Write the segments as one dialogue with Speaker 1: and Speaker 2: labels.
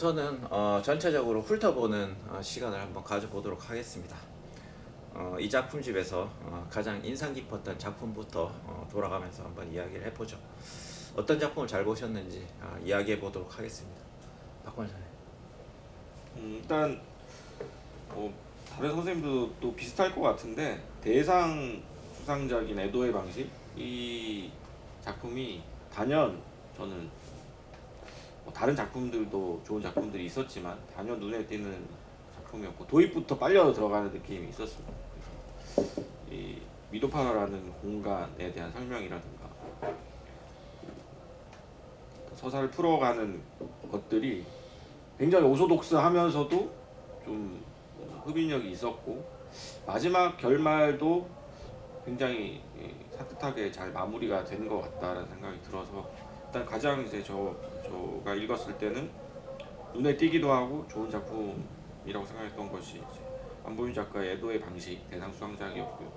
Speaker 1: 우선은 전체적으로 훑어보는 시간을 한번 가져보도록 하겠습니다. 이 작품집에서 가장 인상 깊었던 작품부터 돌아가면서 한번 이야기를 해보죠. 어떤 작품을 잘 보셨는지 이야기해 보도록 하겠습니다. 박관사님.
Speaker 2: 일단 다른 선생님도 또 비슷할 것 같은데 대상 수상작인 애도의 방식 이 작품이 단연 저는 다른 작품들도 좋은 작품들이 있었지만 단연 눈에 띄는 작품이었고 도입부터 빨려 들어가는 느낌이 있었습니다. 그래서 이 미도파라는 공간에 대한 설명이라든가 서사를 풀어가는 것들이 굉장히 오소독스하면서도 좀 흡인력이 있었고 마지막 결말도 굉장히 산뜻하게 잘 마무리가 된 것 같다라는 생각이 들어서 일단 가장 이제 저가 읽었을 때는 눈에 띄기도 하고 좋은 작품이라고 생각했던 것이 이제 안보윤 작가의 애도의 방식 대상 수상작이었고요.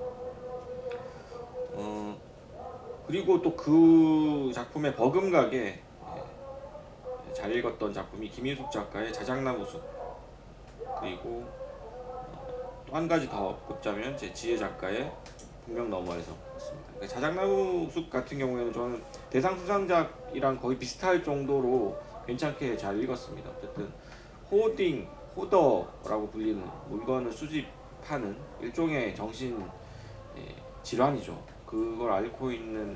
Speaker 2: 그리고 또 그 작품의 버금가게 잘 읽었던 작품이 김인숙 작가의 자작나무 숲, 그리고 또 한 가지 더 꼽자면 제 지혜 작가의 분명 너머에서였습니다. 그러니까 자작나무 숲 같은 경우에는 저는 대상 수상작이랑 거의 비슷할 정도로 괜찮게 잘 읽었습니다. 어쨌든 호더라고 불리는 물건을 수집하는 일종의 정신 질환이죠. 그걸 앓고 있는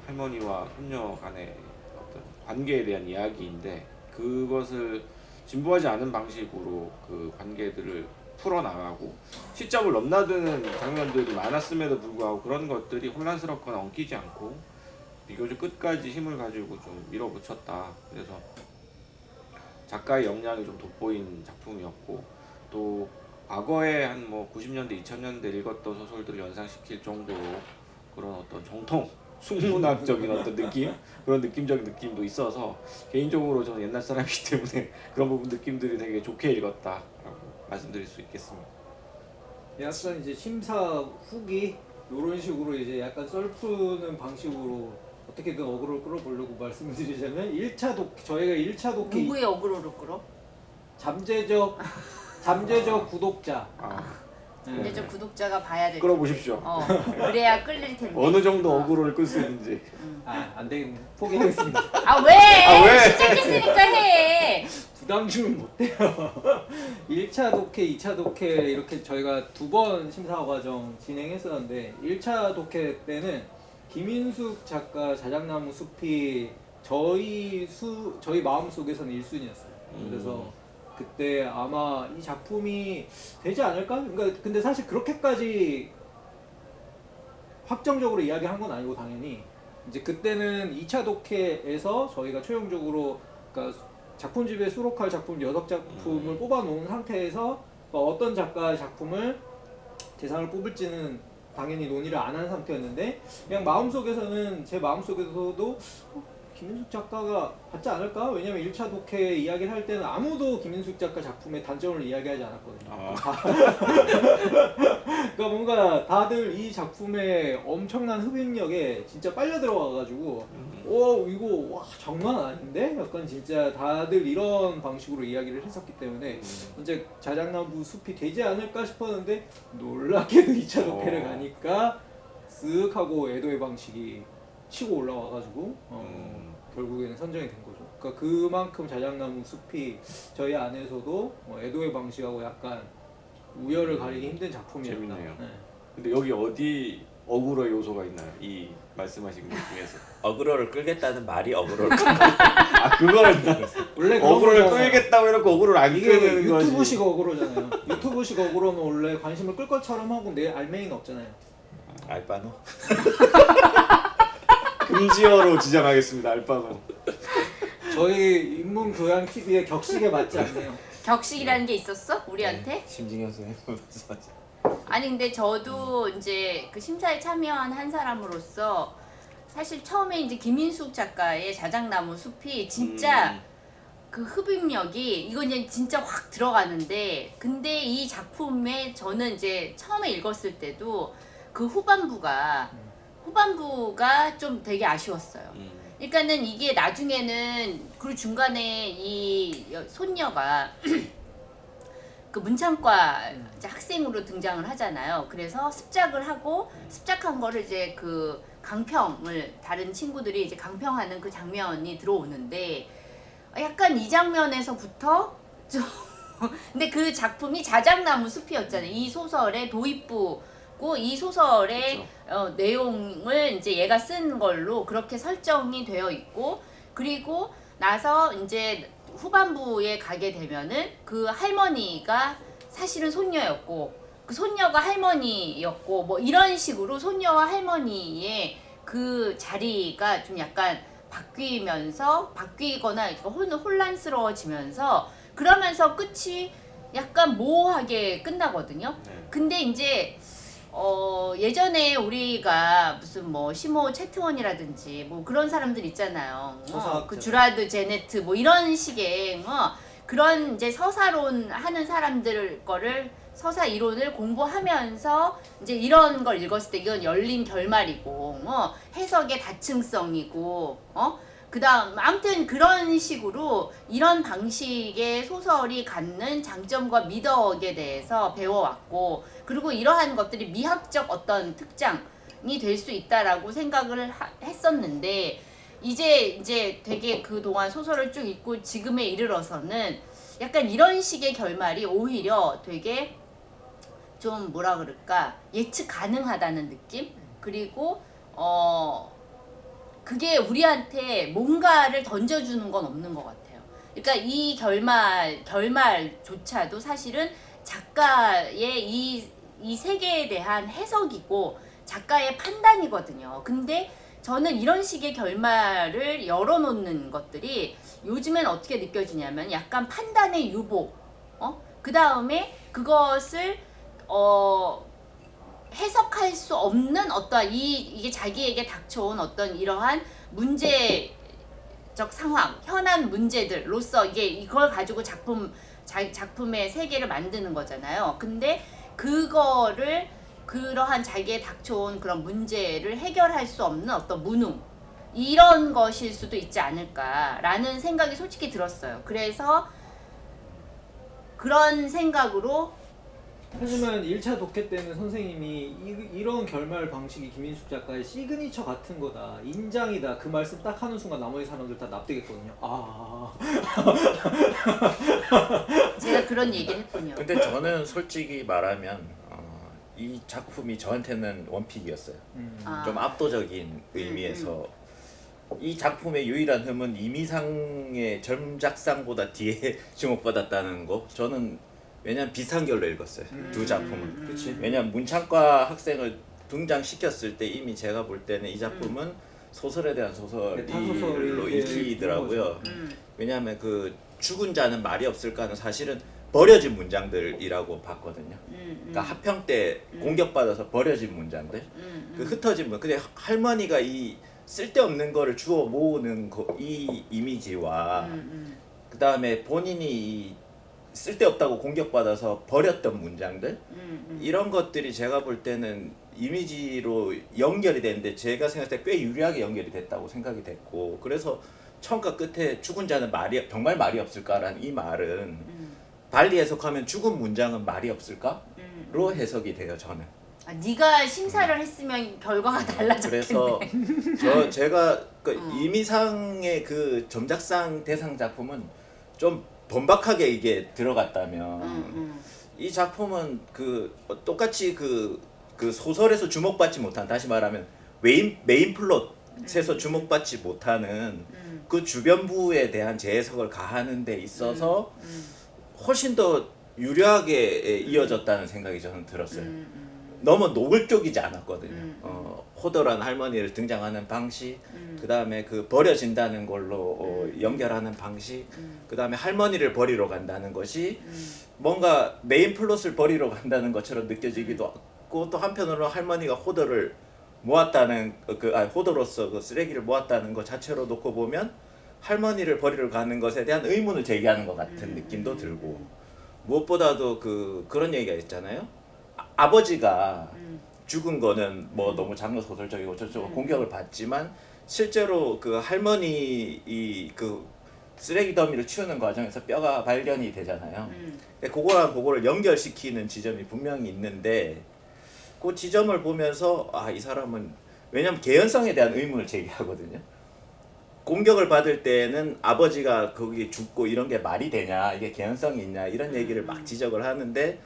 Speaker 2: 할머니와 손녀 간의 어떤 관계에 대한 이야기인데 그것을 진부하지 않은 방식으로 그 관계들을 풀어나가고 시점을 넘나드는 장면들이 많았음에도 불구하고 그런 것들이 혼란스럽거나 엉키지 않고 비교적 끝까지 힘을 가지고 좀 밀어붙였다. 그래서 작가의 역량이 좀 돋보인 작품이었고 또 과거에 한 90년대, 2000년대 읽었던 소설들을 연상시킬 정도로 그런 어떤 정통 숙문학적인 어떤 느낌? 그런 느낌적인 느낌도 있어서 개인적으로 저는 옛날 사람이기 때문에 그런 부분 느낌들이 되게 좋게 읽었다라고 말씀드릴 수 있겠습니다.
Speaker 3: 약간 이제 심사 후기 이런 식으로 이제 약간 썰푸는 방식으로 어떻게든 어그로를 끌어보려고 말씀을 드리자면 1차 저희가 1차 독해
Speaker 4: 누구의 어그로를 끌어?
Speaker 3: 잠재적 구독자.
Speaker 4: 근데 저 구독자가 봐야 될
Speaker 2: 끌어보십시오.
Speaker 4: 그래야 끌릴 텐데.
Speaker 2: 어느 정도 어그로를 끌 수 있는지.
Speaker 3: 안 되겠네. 포기하겠습니다.
Speaker 4: 왜? 시작했으니까 해.
Speaker 3: 부담 주면 못 돼요. 1차 독해, 2차 독해 이렇게 저희가 2번 심사 과정 진행했었는데 1차 독해 때는 김인숙 작가 자작나무 숲이 저희 마음속에서는 1순위였어요. 그래서 그때 아마 이 작품이 되지 않을까? 그러니까 근데 사실 그렇게까지 확정적으로 이야기한 건 아니고 당연히 이제 그때는 2차 독해에서 저희가 최종적으로 그러니까 작품집에 수록할 작품 6작품을 뽑아놓은 상태에서 어떤 작가의 작품을 대상을 뽑을지는 당연히 논의를 안 한 상태였는데 그냥 마음속에서는 제 마음속에서도 김인숙 작가가 받지 않을까? 왜냐면 1차 독해 이야기를 할 때는 아무도 김인숙 작가 작품의 단점을 이야기하지 않았거든요. 그러니까 뭔가 다들 이 작품의 엄청난 흡입력에 진짜 빨려 들어가가지고 이거 와 장난 아닌데? 약간 진짜 다들 이런 방식으로 이야기를 했었기 때문에 이제 자작나무 숲이 되지 않을까 싶었는데 놀랍게도 2차 독해를 가니까 쓱 하고 애도의 방식이 치고 올라와가지고 결국에는 선정이 된 거죠. 그러니까 그만큼 자작나무 숲이 저희 안에서도 애도의 방식하고 약간 우열을 가리기 힘든 작품이었다.
Speaker 2: 재밌네요.
Speaker 3: 네.
Speaker 2: 근데 여기 어디 어그로 요소가 있나요? 이 말씀하신 것 중에서.
Speaker 1: 어그로를 끌겠다는 말이 어그로를
Speaker 2: 그걸
Speaker 3: 원래
Speaker 2: 어그로를 끌겠다고 해놓고 어그로를 안
Speaker 3: 이게
Speaker 2: 끄는 거지.
Speaker 3: 유튜브식 어그로잖아요. 유튜브식 어그로는 원래 관심을 끌 것처럼 하고 내 알맹이는 없잖아요.
Speaker 1: 알바노?
Speaker 2: 금지어로 지정하겠습니다. 알바노.
Speaker 3: 저희 인문교양 TV의 격식에 맞지 않네요.
Speaker 4: 격식이라는 게 있었어? 우리한테?
Speaker 1: 심진경 선생님 말씀하세요.
Speaker 4: 아니 근데 저도 이제 그 심사에 참여한 한 사람으로서 사실 처음에 이제 김인숙 작가의 자작나무 숲이 진짜 그 흡입력이 이건 이제 진짜 확 들어가는데 근데 이 작품에 저는 이제 처음에 읽었을 때도 그 후반부가 좀 되게 아쉬웠어요. 그러니까는 이게 나중에는 그 중간에 이 손녀가 그 문창과 이제 학생으로 등장을 하잖아요. 그래서 습작을 하고 습작한 거를 이제 그 강평을 다른 친구들이 이제 강평하는 그 장면이 들어오는데 약간 이 장면에서부터 좀 근데 그 작품이 자작나무 숲이었잖아요. 이 소설의 도입부고 이 소설의 내용을 이제 얘가 쓴 걸로 그렇게 설정이 되어 있고 그리고 나서 이제 후반부에 가게 되면은 그 할머니가 사실은 손녀였고 그 손녀가 할머니였고 뭐 이런 식으로 손녀와 할머니의 그 자리가 좀 약간 바뀌거나 혼란스러워지면서 그러면서 끝이 약간 모호하게 끝나거든요.
Speaker 2: 네.
Speaker 4: 근데 이제 예전에 우리가 무슨 뭐 시모 채트원이라든지 뭐 그런 사람들 있잖아요. 그 주라드 제네트 뭐 이런 식의 그런 이제 서사론 하는 사람들 거를 서사 이론을 공부하면서 이제 이런 걸 읽었을 때 이건 열린 결말이고 해석의 다층성이고 그다음 아무튼 그런 식으로 이런 방식의 소설이 갖는 장점과 미덕에 대해서 배워왔고 그리고 이러한 것들이 미학적 어떤 특장이 될 수 있다라고 생각을 했었는데 이제 되게 그동안 소설을 쭉 읽고 지금에 이르러서는 약간 이런 식의 결말이 오히려 되게 좀 뭐라 그럴까 예측 가능하다는 느낌? 그리고 그게 우리한테 뭔가를 던져주는 건 없는 것 같아요. 그러니까 이 결말조차도 사실은 작가의 이 세계에 대한 해석이고 작가의 판단이거든요. 근데 저는 이런 식의 결말을 열어놓는 것들이 요즘엔 어떻게 느껴지냐면 약간 판단의 유보, 그 다음에 그것을 해석할 수 없는 어떤 이게 자기에게 닥쳐온 어떤 이러한 문제적 상황, 현안 문제들로서 이걸 가지고 작품의 세계를 만드는 거잖아요. 근데 그거를 그러한 자기의 닥쳐온 그런 문제를 해결할 수 없는 어떤 무능 이런 것일 수도 있지 않을까라는 생각이 솔직히 들었어요. 그래서 그런 생각으로
Speaker 3: 하지만 1차 독해 때는 선생님이 이런 결말 방식이 김인숙 작가의 시그니처 같은 거다, 인장이다, 그 말씀 딱 하는 순간 나머지 사람들 다 납득했거든요.
Speaker 4: 제가 그런 얘기를 했군요.
Speaker 1: 근데 저는 솔직히 말하면 이 작품이 저한테는 원픽이었어요. 좀 압도적인 의미에서 이 작품의 유일한 흠은 이미상의 전작상보다 뒤에 주목받았다는 거. 저는 왜냐면 비슷한 결로 읽었어요. 두 작품은.
Speaker 3: 그치.
Speaker 1: 왜냐면 문창과 학생을 등장시켰을 때 이미 제가 볼 때는 이 작품은 소설에 대한 소설로 읽히더라고요. 왜냐하면 그 죽은 자는 말이 없을까는 사실은 버려진 문장들이라고 봤거든요. 그러니까 합평 때 공격받아서 버려진 문장들, 그 흩어진 문. 근데 할머니가 이 쓸데없는 거를 주워 모으는 이 이미지와 그 다음에 본인이 이 쓸데없다고 공격받아서 버렸던 문장들, 이런 것들이 제가 볼 때는 이미지로 연결이 되는데 제가 생각할 때 꽤 유리하게 연결이 됐다고 생각이 됐고, 그래서 처음과 끝에 죽은 자는 정말 말이 없을까라는 이 말은 달리 해석하면 죽은 문장은 말이 없을까로 해석이 돼요. 저는.
Speaker 4: 네가 심사를 했으면 결과가 달라졌겠네.
Speaker 1: 그래서 제가 이미상의 그 점작상 대상 작품은 좀 번박하게 이게 들어갔다면 이 작품은 똑같이 그 소설에서 주목받지 못한, 다시 말하면 메인 플롯에서 주목받지 못하는 그 주변부에 대한 재해석을 가하는 데 있어서 훨씬 더 유려하게 이어졌다는 생각이 저는 들었어요. 너무 노골적이지 않았거든요. 호도란 할머니를 등장하는 방식, 그 다음에 그 버려진다는 걸로 연결하는 방식, 그 다음에 할머니를 버리러 간다는 것이 뭔가 메인 플롯을 버리러 간다는 것처럼 느껴지기도 하고, 또 한편으로 할머니가 호도를 모았다는 호도로서 그 쓰레기를 모았다는 것 자체로 놓고 보면 할머니를 버리러 가는 것에 대한 의문을 제기하는 것 같은 느낌도 들고, 무엇보다도 그런 얘기가 있잖아요. 아버지가 죽은 거는 뭐 너무 장르 소설적이고 저쪽 공격을 받지만 실제로 그 할머니 그 쓰레기 더미를 치우는 과정에서 뼈가 발견이 되잖아요. 그거랑 그거를 연결시키는 지점이 분명히 있는데 그 지점을 보면서 아, 이 사람은 왜냐면 개연성에 대한 의문을 제기하거든요. 공격을 받을 때는 아버지가 거기 죽고 이런 게 말이 되냐, 이게 개연성이 있냐 이런 얘기를 막 지적을 하는데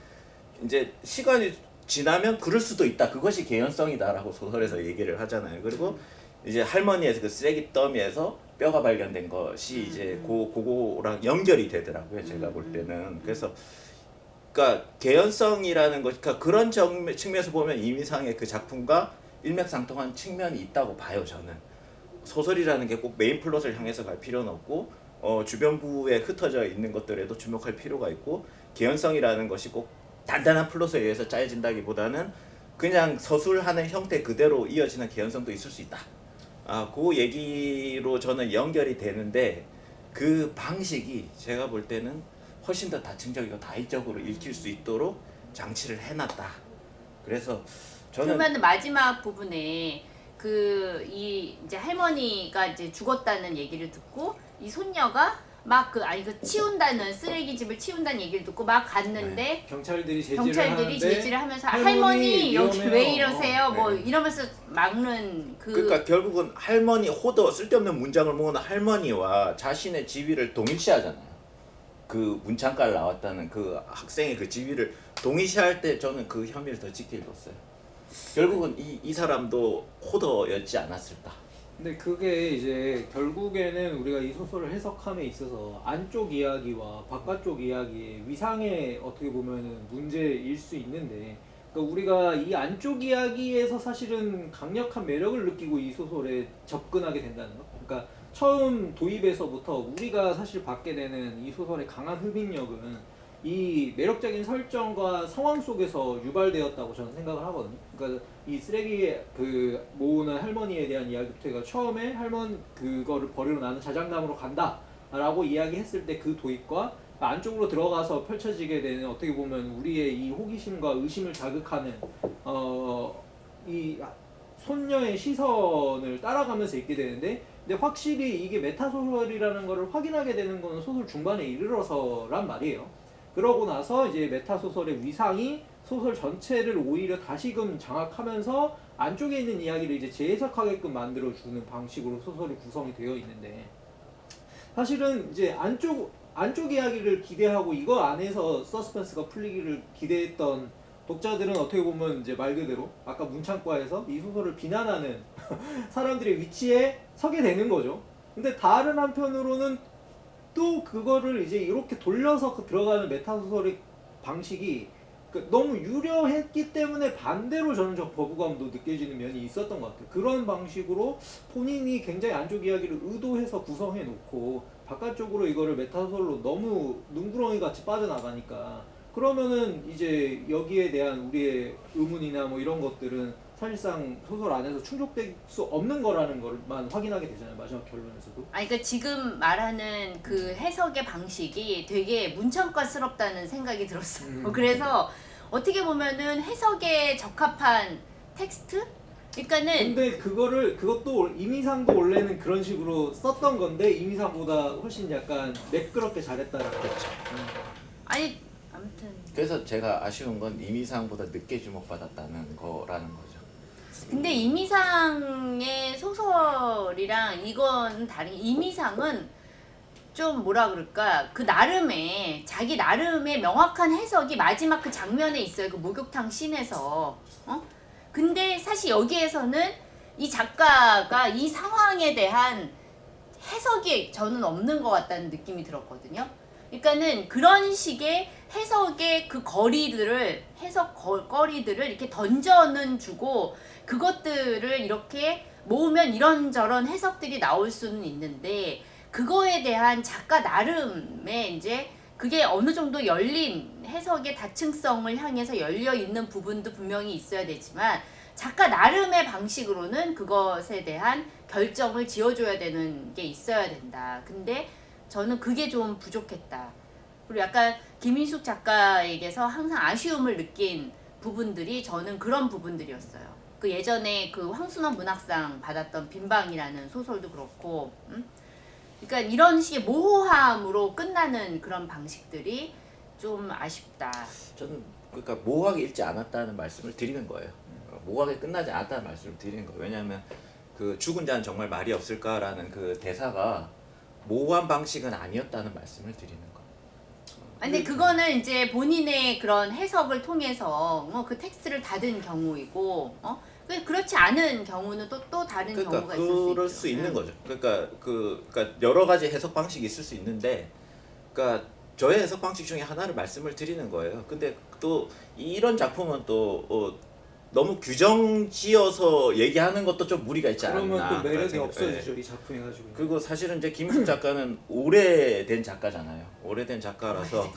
Speaker 1: 이제 시간이 지나면 그럴 수도 있다. 그것이 개연성이다라고 소설에서 얘기를 하잖아요. 그리고 이제 할머니의 그 쓰레기 더미에서 뼈가 발견된 것이 이제 그거랑 연결이 되더라고요. 제가 볼 때는. 그래서 그러니까 개연성이라는 것, 그러니까 그런 측면에서 보면 이미상의 그 작품과 일맥상통한 측면이 있다고 봐요. 저는 소설이라는 게 꼭 메인 플롯을 향해서 갈 필요는 없고 주변부에 흩어져 있는 것들에도 주목할 필요가 있고 개연성이라는 것이 꼭 단단한 플롯에 의해서 짜여진다기보다는 그냥 서술하는 형태 그대로 이어지는 개연성도 있을 수 있다. 그 얘기로 저는 연결이 되는데 그 방식이 제가 볼 때는 훨씬 더 다층적이고 다의적으로 읽힐 수 있도록 장치를 해놨다. 그래서 저는
Speaker 4: 그러면 마지막 부분에 그 이제 할머니가 이제 죽었다는 얘기를 듣고 이 손녀가 막 그 치운다는 쓰레기집을 치운다는 얘기를 듣고 막 갔는데
Speaker 3: 경찰들이
Speaker 4: 경찰들이 제지를 하면서
Speaker 3: 할머니
Speaker 4: 할머니 여기
Speaker 3: 위험해요.
Speaker 4: 왜 이러세요? 뭐
Speaker 1: 네.
Speaker 4: 이러면서 막는
Speaker 1: 그러니까 결국은 할머니 호도 쓸데없는 문장을 모으는 할머니와 자신의 지위를 동일시하잖아요. 그 문창가를 나왔다는 그 학생의 그 지위를 동일시할 때 저는 그 혐의를 더 짙게 읽었어요. 결국은 이 사람도 호도였지 않았을까.
Speaker 3: 근데 그게 이제 결국에는 우리가 이 소설을 해석함에 있어서 안쪽 이야기와 바깥쪽 이야기의 위상의 어떻게 보면은 문제일 수 있는데, 그러니까 우리가 이 안쪽 이야기에서 사실은 강력한 매력을 느끼고 이 소설에 접근하게 된다는 거. 그러니까 처음 도입에서부터 우리가 사실 받게 되는 이 소설의 강한 흡입력은 이 매력적인 설정과 상황 속에서 유발되었다고 저는 생각을 하거든요. 그러니까 이 쓰레기 그 모으는 할머니에 대한 이야기부터가 처음에 할머니 그거를 버리러 나는 자작나무로 간다라고 이야기했을 때 그 도입과 안쪽으로 들어가서 펼쳐지게 되는 어떻게 보면 우리의 이 호기심과 의심을 자극하는 이 손녀의 시선을 따라가면서 읽게 되는데, 근데 확실히 이게 메타소설이라는 거를 확인하게 되는 거는 소설 중반에 이르러서란 말이에요. 그러고 나서 이제 메타소설의 위상이 소설 전체를 오히려 다시금 장악하면서 안쪽에 있는 이야기를 이제 재해석하게끔 만들어주는 방식으로 소설이 구성이 되어 있는데, 사실은 이제 안쪽 이야기를 기대하고 이거 안에서 서스펜스가 풀리기를 기대했던 독자들은 어떻게 보면 이제 말 그대로 아까 문창과에서 이 소설을 비난하는 사람들의 위치에 서게 되는 거죠. 근데 다른 한편으로는 또 그거를 이제 이렇게 돌려서 들어가는 메타소설의 방식이 너무 유려했기 때문에 반대로 저는 저 거부감도 느껴지는 면이 있었던 것 같아요. 그런 방식으로 본인이 굉장히 안쪽 이야기를 의도해서 구성해 놓고 바깥쪽으로 이거를 메타소설로 너무 눈구렁이 같이 빠져나가니까, 그러면은 이제 여기에 대한 우리의 의문이나 뭐 이런 것들은 사실상 소설 안에서 충족될 수 없는 거라는 걸만 확인하게 되잖아요. 마지막 결론에서도.
Speaker 4: 그러니까 지금 말하는 그 해석의 방식이 되게 문창과스럽다는 생각이 들었어요. 그래서 어떻게 보면은 해석에 적합한 텍스트? 그러니까는
Speaker 3: 근데 그것도 이미상도 원래는 그런 식으로 썼던 건데 이미상보다 훨씬 약간 매끄럽게 잘했다는 거죠.
Speaker 4: 아니 아무튼
Speaker 1: 그래서 제가 아쉬운 건 이미상보다 늦게 주목받았다는 거라는 거죠.
Speaker 4: 근데 이미상의 소설이랑 이건 다른 게, 이미상은 좀 뭐라 그럴까, 그 나름의 자기 나름의 명확한 해석이 마지막 그 장면에 있어요. 그 목욕탕 씬에서. 근데 사실 여기에서는 이 작가가 이 상황에 대한 해석이 저는 없는 것 같다는 느낌이 들었거든요. 그러니까는 그런 식의 해석의 그 해석거리들을 이렇게 던져는 주고 그것들을 이렇게 모으면 이런저런 해석들이 나올 수는 있는데, 그거에 대한 작가 나름의 이제 그게 어느 정도 열린 해석의 다층성을 향해서 열려 있는 부분도 분명히 있어야 되지만, 작가 나름의 방식으로는 그것에 대한 결정을 지어줘야 되는 게 있어야 된다. 근데 저는 그게 좀 부족했다. 그리고 약간 김인숙 작가에게서 항상 아쉬움을 느낀 부분들이 저는 그런 부분들이었어요. 그 예전에 그 황순원 문학상 받았던 빈방이라는 소설도 그렇고, 그러니까 이런 식의 모호함으로 끝나는 그런 방식들이 좀 아쉽다.
Speaker 1: 저는 그러니까 모호하게 읽지 않았다는 말씀을 드리는 거예요. 모호하게 끝나지 않았다는 말씀을 드리는 거예요. 왜냐하면 그 죽은 자는 정말 말이 없을까라는 그 대사가 모호한 방식은 아니었다는 말씀을 드리는 거예요.
Speaker 4: 근데 그거는 이제 본인의 그런 해석을 통해서 그 텍스트를 닫은 경우이고, 그렇지 않은 경우는 또 다른
Speaker 1: 그러니까
Speaker 4: 경우가 있을 수 있죠.
Speaker 1: 그럴 수 있는 거죠. 그러니까 여러 가지 해석 방식이 있을 수 있는데, 그러니까 저의 해석 방식 중에 하나를 말씀을 드리는 거예요. 근데 또 이런 작품은 또 너무 규정 지어서 얘기하는 것도 좀 무리가 있지 않나.
Speaker 3: 그러면 또 매력이
Speaker 1: 생각-
Speaker 3: 없어지죠. 이 작품이 가지고.
Speaker 1: 그리고 사실은 이제 김희숙 작가는 오래된 작가잖아요. 오래된 작가라서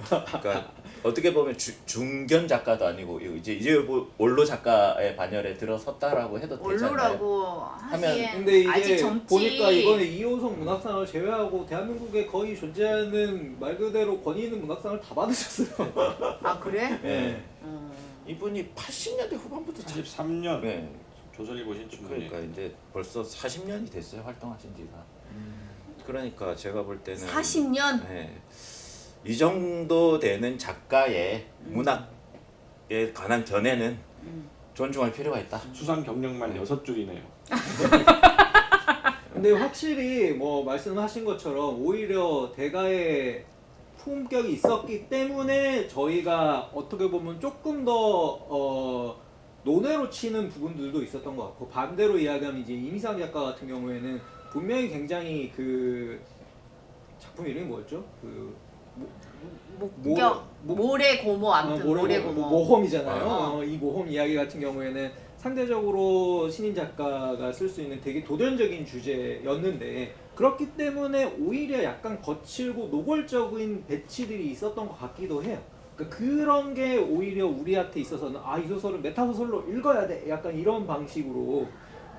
Speaker 1: 그러니까 어떻게 보면 중견 작가도 아니고 이제 뭐 원로 작가의 반열에 들어섰다라고 해도 되잖아요.
Speaker 4: 원로라고
Speaker 1: 하면-
Speaker 4: 하기엔
Speaker 3: 근데
Speaker 4: 아직
Speaker 3: 이게
Speaker 4: 젊지.
Speaker 3: 보니까 이번에 이호성 문학상을 제외하고 대한민국에 거의 존재하는 말 그대로 권위 있는 문학상을 다 받으셨어요.
Speaker 4: 아 그래?
Speaker 1: 네.
Speaker 4: 어.
Speaker 1: 이분이 80년대 후반부터
Speaker 2: 43년
Speaker 1: 네.
Speaker 2: 조선일보 신춘문예.
Speaker 1: 그러니까 이제 벌써 40년이 됐어요. 활동하신 지가. 그러니까 제가 볼 때는
Speaker 4: 40년?
Speaker 1: 네. 이 정도 되는 작가의 문학에 관한 견해는 존중할 필요가 있다.
Speaker 2: 수상 경력만 6줄이네요.
Speaker 3: 근데 확실히 뭐 말씀하신 것처럼 오히려 대가의 품격이 있었기 때문에 저희가 어떻게 보면 조금 더 논외로 치는 부분들도 있었던 것 같고, 반대로 이야기하면 이제 이미상 작가 같은 경우에는 분명히 굉장히 그 작품 이름이 뭐였죠? 그
Speaker 4: 목격 모래 고모 아무튼 모래 고모.
Speaker 3: 모험이잖아요. 이 모험 이야기 같은 경우에는 상대적으로 신인 작가가 쓸 수 있는 되게 도전적인 주제였는데, 그렇기 때문에 오히려 약간 거칠고 노골적인 배치들이 있었던 것 같기도 해요. 그러니까 그런 게 오히려 우리한테 있어서는 이 소설은 메타소설로 읽어야 돼, 약간 이런 방식으로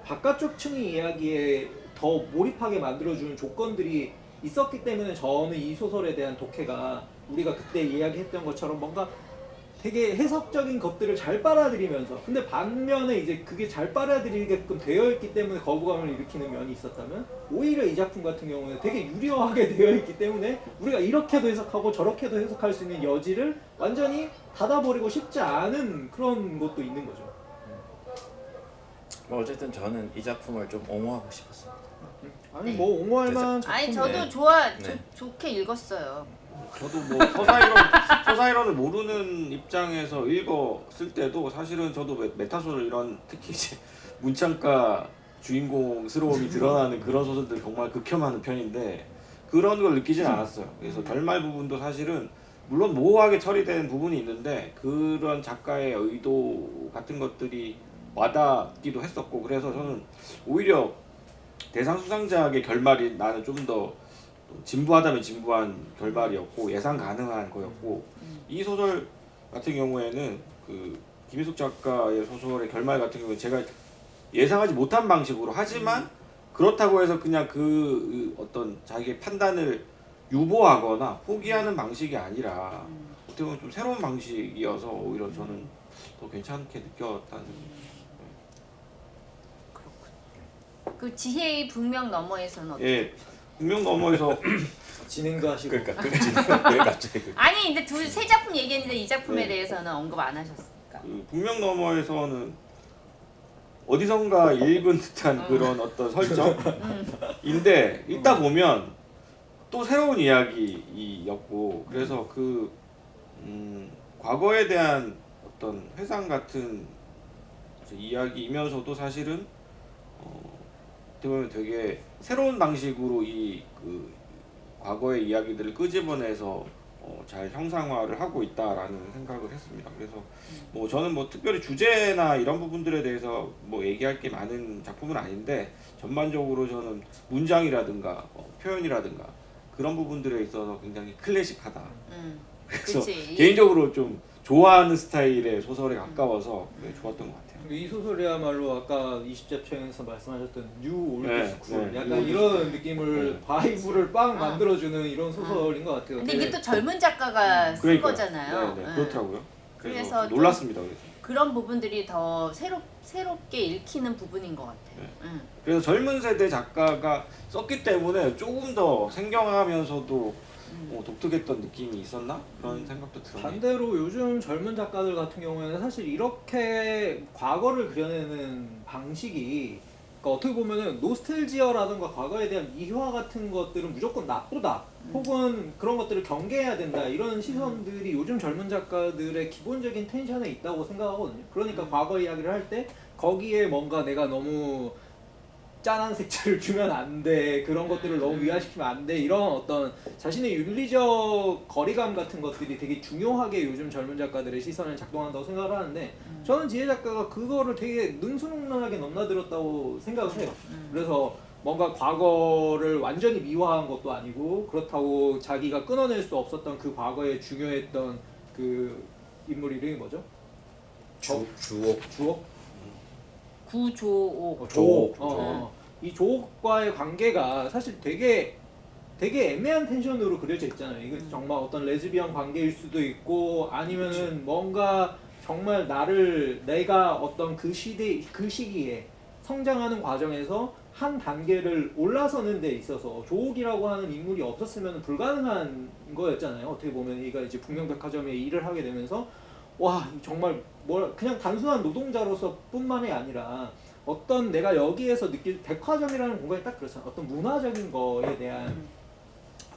Speaker 3: 바깥쪽 층의 이야기에 더 몰입하게 만들어주는 조건들이 있었기 때문에 저는 이 소설에 대한 독해가 우리가 그때 이야기했던 것처럼 뭔가 되게 해석적인 것들을 잘 빨아들이면서, 근데 반면에 이제 그게 잘 빨아들이게끔 되어 있기 때문에 거부감을 일으키는 면이 있었다면, 오히려 이 작품 같은 경우는 되게 유려하게 되어 있기 때문에 우리가 이렇게도 해석하고 저렇게도 해석할 수 있는 여지를 완전히 닫아버리고 싶지 않은 그런 것도 있는 거죠.
Speaker 1: 뭐 어쨌든 저는 이 작품을 좀 옹호하고 싶었습니다.
Speaker 3: 아니 뭐 옹호할 만한
Speaker 4: 아니
Speaker 3: 작품이네.
Speaker 4: 저도 좋게 읽었어요.
Speaker 2: 저도 뭐 서사이론을 모르는 입장에서 읽었을 때도 사실은 저도 메타소설 이런 특히 이제 문창가 주인공스러움이 드러나는 그런 소설들 정말 극혐하는 편인데 그런 걸 느끼진 않았어요. 그래서 결말 부분도 사실은 물론 모호하게 처리된 부분이 있는데 그런 작가의 의도 같은 것들이 와닿기도 했었고, 그래서 저는 오히려 대상 수상작의 결말이 나는 좀 더 진부하다면 진부한 결말이었고 예상 가능한 거였고, 이 소설 같은 경우에는 그 김희숙 작가의 소설의 결말 같은 경우에 제가 예상하지 못한 방식으로, 하지만 그렇다고 해서 그냥 그 어떤 자기의 판단을 유보하거나 포기하는 방식이 아니라 어떻게 보면 좀 새로운 방식이어서 오히려 저는 더 괜찮게 느꼈다는.
Speaker 4: 그 지혜의 북명 너머에서는 어떻게?
Speaker 2: 예, 분명 너머에서
Speaker 3: 진행도 하시고.
Speaker 1: 그러니까 왜 갑자기
Speaker 4: 아니 근데 세 작품 얘기했는데 이 작품에
Speaker 2: 네.
Speaker 4: 대해서는 언급 안 하셨을까?
Speaker 2: 그 분명 너머에서는 어디선가 읽은 듯한 그런 어떤 설정인데 읽다 보면 또 새로운 이야기였고, 그래서 그 과거에 대한 어떤 회상 같은 이야기이면서도 사실은 어떻게 보면 되게 새로운 방식으로 이 그 과거의 이야기들을 끄집어내서 잘 형상화를 하고 있다라는 생각을 했습니다. 그래서 뭐 저는 뭐 특별히 주제나 이런 부분들에 대해서 뭐 얘기할 게 많은 작품은 아닌데, 전반적으로 저는 문장이라든가 표현이라든가 그런 부분들에 있어서 굉장히 클래식하다. 그래서
Speaker 4: 그치.
Speaker 2: 개인적으로 좀 좋아하는 스타일의 소설에 가까워서 좋았던 것 같아요.
Speaker 3: 이 소설이야말로 아까 20잡초에서 말씀하셨던 뉴 올드
Speaker 2: 네,
Speaker 3: 스쿨,
Speaker 2: 네,
Speaker 3: 약간
Speaker 2: 뉴
Speaker 3: 이런 느낌을
Speaker 2: 네.
Speaker 3: 바이브를 빵 만들어주는 이런 소설인 것 같아요.
Speaker 4: 근데
Speaker 3: 되게
Speaker 4: 이게 또 젊은 작가가 쓴
Speaker 2: 그러니까요.
Speaker 4: 거잖아요.
Speaker 2: 네,
Speaker 4: 네.
Speaker 2: 그렇더라고요.
Speaker 4: 그래서 좀
Speaker 2: 놀랐습니다. 그래서.
Speaker 4: 그런 부분들이 더 새롭게 읽히는 부분인 것 같아요.
Speaker 2: 네.
Speaker 4: 응.
Speaker 2: 그래서 젊은 세대 작가가 썼기 때문에 조금 더 생경하면서도 독특했던 느낌이 있었나? 그런 생각도 들어요.
Speaker 3: 반대로 요즘 젊은 작가들 같은 경우에는 사실 이렇게 과거를 그려내는 방식이, 그러니까 어떻게 보면은 노스텔지어라든가 과거에 대한 미화 같은 것들은 무조건 나쁘다, 혹은 그런 것들을 경계해야 된다, 이런 시선들이 요즘 젊은 작가들의 기본적인 텐션에 있다고 생각하거든요. 그러니까 과거 이야기를 할 때 거기에 뭔가 내가 너무 짠한 색채를 주면 안 돼, 그런 것들을 너무 위화시키면 안 돼, 이런 어떤 자신의 윤리적 거리감 같은 것들이 되게 중요하게 요즘 젊은 작가들의 시선을 작동한다고 생각을 하는데, 저는 지혜 작가가 그거를 되게 능수능란하게 넘나들었다고 생각을 해요. 그래서 뭔가 과거를 완전히 미화한 것도 아니고, 그렇다고 자기가 끊어낼 수 없었던 그 과거에 중요했던 그 인물 이름이 뭐죠?
Speaker 1: 주옥.
Speaker 3: 주옥?
Speaker 4: 구조옥.
Speaker 3: 조옥. 이 조옥과의 관계가 사실 되게 애매한 텐션으로 그려져 있잖아요. 이게 정말 어떤 레즈비언 관계일 수도 있고, 아니면은 뭔가 정말 내가 어떤 그 시기에 성장하는 과정에서 한 단계를 올라서는 데 있어서 조옥이라고 하는 인물이 없었으면 불가능한 거였잖아요. 어떻게 보면 얘가 이제 북명백화점에 일을 하게 되면서 와, 정말 그냥 단순한 노동자로서 뿐만이 아니라 어떤 내가 여기에서 느낄, 백화점이라는 공간이 딱 그렇잖아. 어떤 문화적인 거에 대한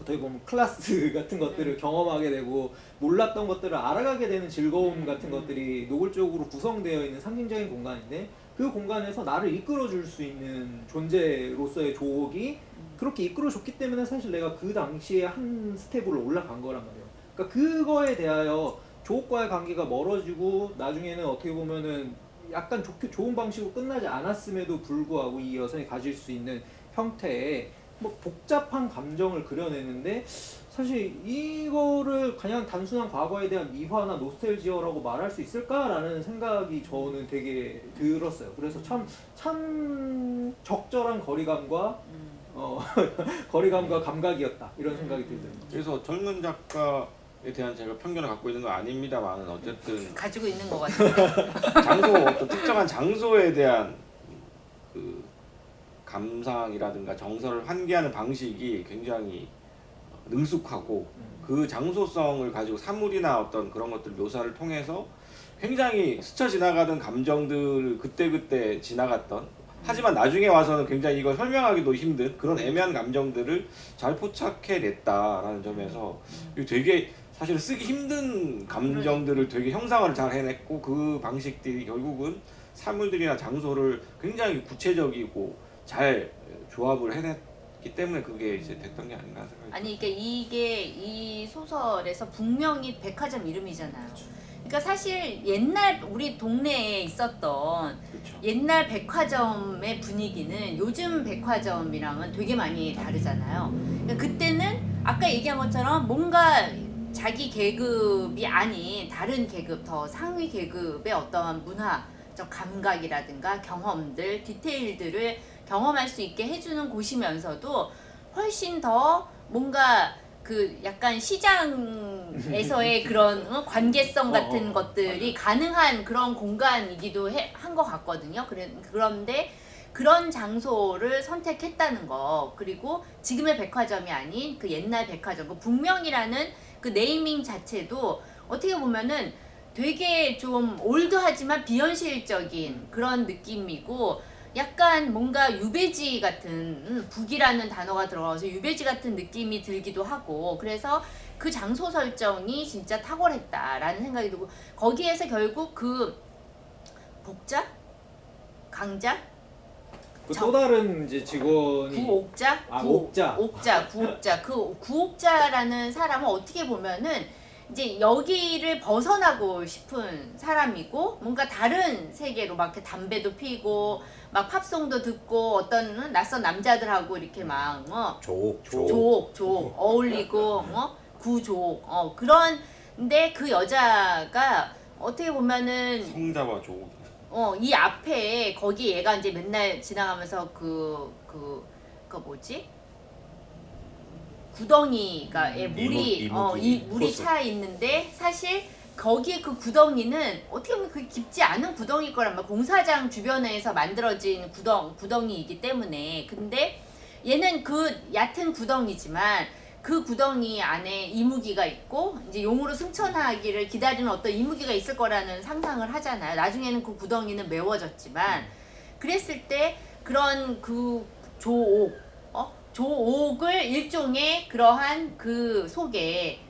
Speaker 3: 어떻게 보면 클래스 같은 것들을 경험하게 되고, 몰랐던 것들을 알아가게 되는 즐거움 같은 것들이 노골적으로 구성되어 있는 상징적인 공간인데, 그 공간에서 나를 이끌어줄 수 있는 존재로서의 조옥이 그렇게 이끌어줬기 때문에 사실 내가 그 당시에 한 스텝으로 올라간 거란 말이에요. 그러니까 그거에 대하여 조옥과의 관계가 멀어지고 나중에는 어떻게 보면은 약간 좋은 방식으로 끝나지 않았음에도 불구하고 이 여성이 가질 수 있는 형태의 뭐 복잡한 감정을 그려내는데, 사실 이거를 그냥 단순한 과거에 대한 미화나 노스텔지어라고 말할 수 있을까라는 생각이 저는 되게 들었어요. 그래서 참 적절한 거리감과 거리감과 감각이었다, 이런 생각이 들더라고요.
Speaker 2: 그래서 젊은 작가에 대한 제가 편견을 갖고 있는 건 아닙니다만, 어쨌든
Speaker 4: 가지고 있는 것 같아요.
Speaker 2: 어떤 특정한 장소에 대한 그 감상이라든가 정서를 환기하는 방식이 굉장히 능숙하고, 그 장소성을 가지고 사물이나 어떤 그런 것들 묘사를 통해서 굉장히 스쳐 지나가던 감정들을 그때그때 지나갔던, 하지만 나중에 와서는 굉장히 이걸 설명하기도 힘든 그런 애매한 감정들을 잘 포착해냈다라는 점에서 되게 사실 쓰기 힘든 감정들을 되게 형상화를 잘 해냈고, 그 방식들이 결국은 사물들이나 장소를 굉장히 구체적이고 잘 조합을 해냈기 때문에 그게 이제 됐던 게 아닌가 생각이.
Speaker 4: 아니 이게 이 소설에서 분명히 백화점 이름이잖아요. 그러니까 사실 옛날 우리 동네에 있었던
Speaker 2: 그렇죠.
Speaker 4: 옛날 백화점의 분위기는 요즘 백화점이랑은 되게 많이 다르잖아요. 그러니까 그때는 아까 얘기한 것처럼 뭔가 자기 계급이 아닌 다른 계급, 더 상위 계급의 어떠한 문화적 감각이라든가 경험들, 디테일들을 경험할 수 있게 해주는 곳이면서도 훨씬 더 뭔가 그 약간 시장에서의 그런 관계성 같은 것들이 가능한 그런 공간이기도 한 것 같거든요. 그런데 그런 장소를 선택했다는 거, 그리고 지금의 백화점이 아닌 그 옛날 백화점, 그 북명이라는 그 네이밍 자체도 어떻게 보면은 되게 좀 올드하지만 비현실적인 그런 느낌이고, 약간 뭔가 유배지 같은, 북이라는 단어가 들어가서 유배지 같은 느낌이 들기도 하고, 그래서 그 장소 설정이 진짜 탁월했다라는 생각이 들고, 거기에서 결국 그 복자? 강자?
Speaker 3: 그 또 다른 이제 직원이
Speaker 4: 구옥자? 구옥자. 그 구옥자라는 사람은 어떻게 보면은 이제 여기를 벗어나고 싶은 사람이고, 뭔가 다른 세계로 막 이렇게 담배도 피고 막 팝송도 듣고 어떤 낯선 남자들하고 이렇게 막 조옥 어울리고 구조옥 그런데 그 여자가 어떻게 보면은
Speaker 2: 성자와 조옥.
Speaker 4: 이 앞에 거기 얘가 이제 맨날 지나가면서 그 뭐지? 구덩이가 물이
Speaker 1: 이목이
Speaker 4: 이 물이
Speaker 1: 호수.
Speaker 4: 차 있는데, 사실 거기에 그 구덩이는 어떻게 보면 그게 깊지 않은 구덩이일 거란 말이야. 공사장 주변에서 만들어진 구덩이이기 때문에. 근데 얘는 그 얕은 구덩이지만 그 구덩이 안에 이무기가 있고 이제 용으로 승천하기를 기다리는 어떤 이무기가 있을 거라는 상상을 하잖아요. 나중에는 그 구덩이는 메워졌지만 그랬을 때 그런 그 조옥을 일종의 그러한 그 속에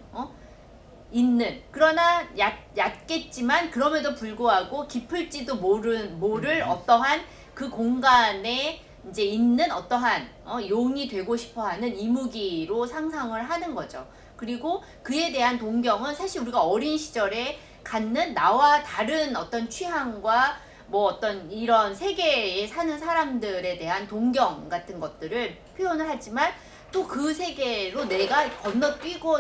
Speaker 4: 있는, 그러나 얕겠지만 그럼에도 불구하고 깊을지도 모를 어떠한 그 공간에 이제 있는 어떠한 용이 되고 싶어하는 이무기로 상상을 하는 거죠. 그리고 그에 대한 동경은 사실 우리가 어린 시절에 갖는 나와 다른 어떤 취향과 뭐 어떤 이런 세계에 사는 사람들에 대한 동경 같은 것들을 표현을 하지만 또 그 세계로 내가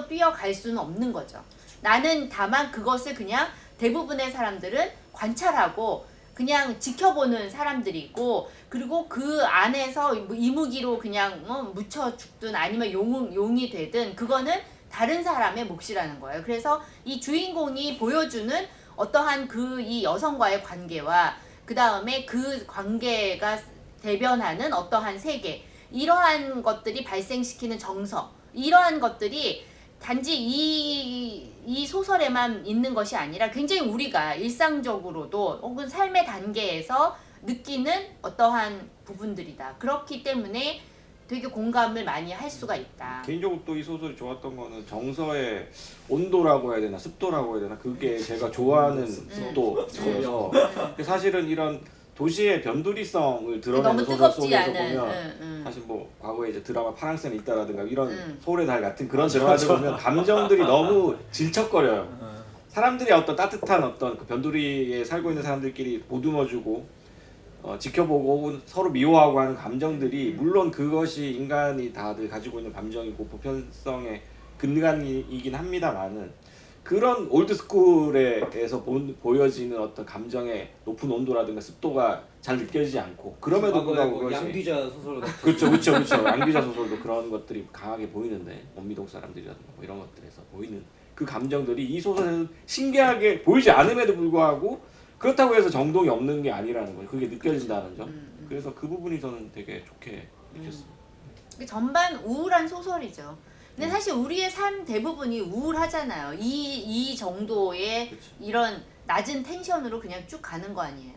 Speaker 4: 뛰어갈 수는 없는 거죠. 나는 다만 그것을 그냥 대부분의 사람들은 관찰하고 그냥 지켜보는 사람들이고, 그리고 그 안에서 이무기로 그냥 묻혀 죽든 아니면 용이 되든 그거는 다른 사람의 몫이라는 거예요. 그래서 이 주인공이 보여주는 어떠한 이 여성과의 관계와 그 다음에 그 관계가 대변하는 어떠한 세계, 이러한 것들이 발생시키는 정서, 이러한 것들이 단지 이 소설에만 있는 것이 아니라 굉장히 우리가 일상적으로도 혹은 삶의 단계에서 느끼는 어떠한 부분들이다. 그렇기 때문에 되게 공감을 많이 할 수가 있다.
Speaker 2: 개인적으로 또 이 소설이 좋았던 거는 정서의 온도라고 해야 되나 습도라고 해야 되나, 그게 제가 좋아하는 습도예요. 사실은 이런 도시의 변두리성을 드러내는 소설 속에서 보면 사실 뭐 과거에 이제 드라마 파랑새는 있다라든가 이런 서울의 달 같은 그런 드라마들 보면 감정들이 너무 질척거려요. 사람들이 어떤 따뜻한 어떤 그 변두리에 살고 있는 사람들끼리 보듬어주고 지켜보고 서로 미워하고 하는 감정들이, 물론 그것이 인간이 다들 가지고 있는 감정이고 보편성의 근간이긴 합니다만은, 그런 올드스쿨에서 보여지는 어떤 감정의 높은 온도라든가 습도가 잘 느껴지지 않고, 그럼에도 불구하고 그것이
Speaker 3: 양귀자 소설
Speaker 2: 그렇죠. 양귀자 소설도 그런 것들이 강하게 보이는데, 원미동 사람들이라든가 뭐 이런 것들에서 보이는 그 감정들이 이 소설에는 신기하게 보이지 않음에도 불구하고 그렇다고 해서 정동이 없는 게 아니라는 거예요. 그게 느껴진다는 점. 그래서 그 부분이 저는 되게 좋게 느꼈습니다.
Speaker 4: 전반 우울한 소설이죠. 근데 사실 우리의 삶 대부분이 우울하잖아요. 이 정도의
Speaker 2: 그치.
Speaker 4: 이런 낮은 텐션으로 그냥 쭉 가는 거 아니에요.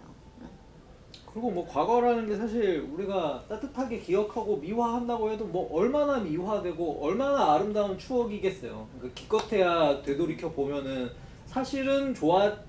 Speaker 3: 그리고 뭐 과거라는 게 사실 우리가 따뜻하게 기억하고 미화한다고 해도 뭐 얼마나 미화되고 얼마나 아름다운 추억이겠어요. 그러니까 기껏해야 되돌이켜 보면은 사실은 좋았을지도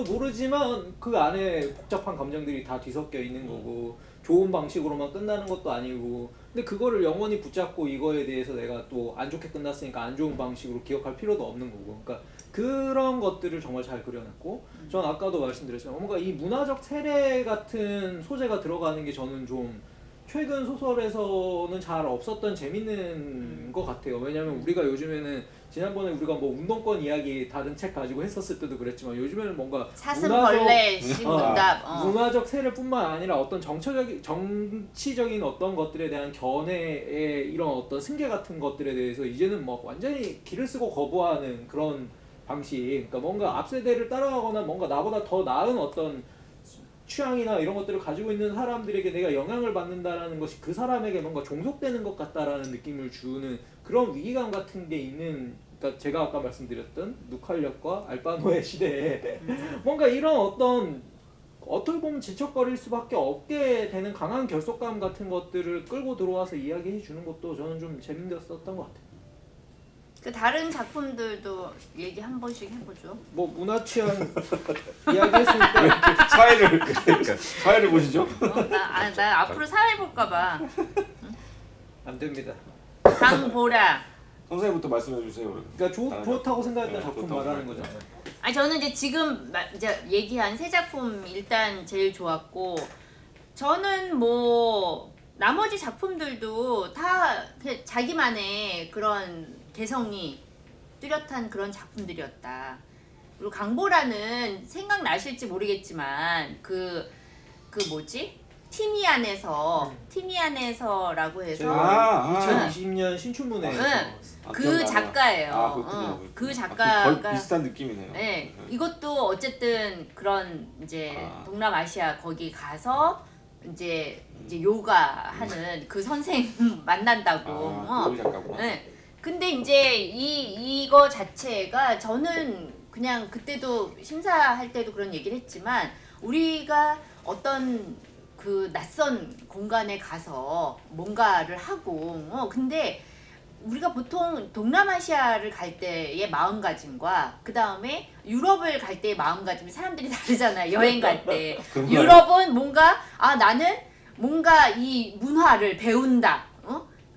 Speaker 3: 모르지만 그 안에 복잡한 감정들이 다 뒤섞여 있는 거고, 좋은 방식으로만 끝나는 것도 아니고, 근데 그거를 영원히 붙잡고 이거에 대해서 내가 또 안 좋게 끝났으니까 안 좋은 방식으로 기억할 필요도 없는 거고, 그러니까 그런 것들을 정말 잘 그려냈고, 전 아까도 말씀드렸지만 뭔가 이 문화적 세례 같은 소재가 들어가는 게 저는 좀 최근 소설에서는 잘 없었던 재밌는 것 같아요. 왜냐면 우리가 요즘에는 지난번에 우리가 뭐 운동권 이야기 다른 책 가지고 했었을 때도 그랬지만 요즘에는 뭔가
Speaker 4: 사슴벌레 시문답
Speaker 3: 문화적 세례뿐만 아니라 어떤 정치적인 어떤 것들에 대한 견해의 이런 어떤 승계 같은 것들에 대해서 이제는 뭐 완전히 길을 쓰고 거부하는 그런 방식, 그러니까 뭔가 앞 세대를 따라가거나 뭔가 나보다 더 나은 어떤 취향이나 이런 것들을 가지고 있는 사람들에게 내가 영향을 받는다라는 것이 그 사람에게 뭔가 종속되는 것 같다라는 느낌을 주는 그런 위기감 같은 게 있는, 그러니까 제가 아까 말씀드렸던 누칼력과 알바노의 시대에 뭔가 이런 어떻게 보면 질척거릴 수밖에 없게 되는 강한 결속감 같은 것들을 끌고 들어와서 이야기해 주는 것도 저는 좀 재밌었던 것 같아요.
Speaker 4: 그 다른 작품들도 얘기 한 번씩 해보죠.
Speaker 3: 뭐 문화 취향 이야기했으니까
Speaker 2: 사회를 보시죠.
Speaker 4: 나 앞으로 사회 볼까봐.
Speaker 3: 안 됩니다.
Speaker 4: 강보라.
Speaker 2: 선생님부터 말씀해 주세요.
Speaker 3: 그러니까 좋다고 생각했던
Speaker 2: 네,
Speaker 3: 작품
Speaker 2: 좋다고
Speaker 3: 말하는 거죠.
Speaker 4: 아니 저는 이제 지금 이제 얘기한 세 작품 일단 제일 좋았고, 저는 뭐 나머지 작품들도 다 자기만의 그런 개성이 뚜렷한 그런 작품들이었다. 그리고 강보라는 생각나실지 모르겠지만 그 뭐지? 티미 안에서라고 해서
Speaker 2: 아.
Speaker 3: 2020년 신춘문예
Speaker 4: 네. 그
Speaker 2: 기억나요.
Speaker 4: 작가예요.
Speaker 2: 아, 그렇군요.
Speaker 4: 그
Speaker 2: 거의
Speaker 4: 작가가
Speaker 2: 비슷한 느낌이네요.
Speaker 4: 네, 이것도 어쨌든 그런 이제
Speaker 2: 아.
Speaker 4: 동남아시아 거기 가서 이제 요가하는 그 선생 만난다고.
Speaker 2: 아, 그 작가구나.
Speaker 4: 네. 근데 이제 이거 자체가 저는 그냥 그때도 심사할 때도 그런 얘기를 했지만 우리가 어떤 그 낯선 공간에 가서 뭔가를 하고 근데 우리가 보통 동남아시아를 갈 때의 마음가짐과 그 다음에 유럽을 갈 때의 마음가짐이 사람들이 다르잖아요. 여행 갈 때.
Speaker 2: 그런가요?
Speaker 4: 유럽은 뭔가 나는 뭔가 이 문화를 배운다.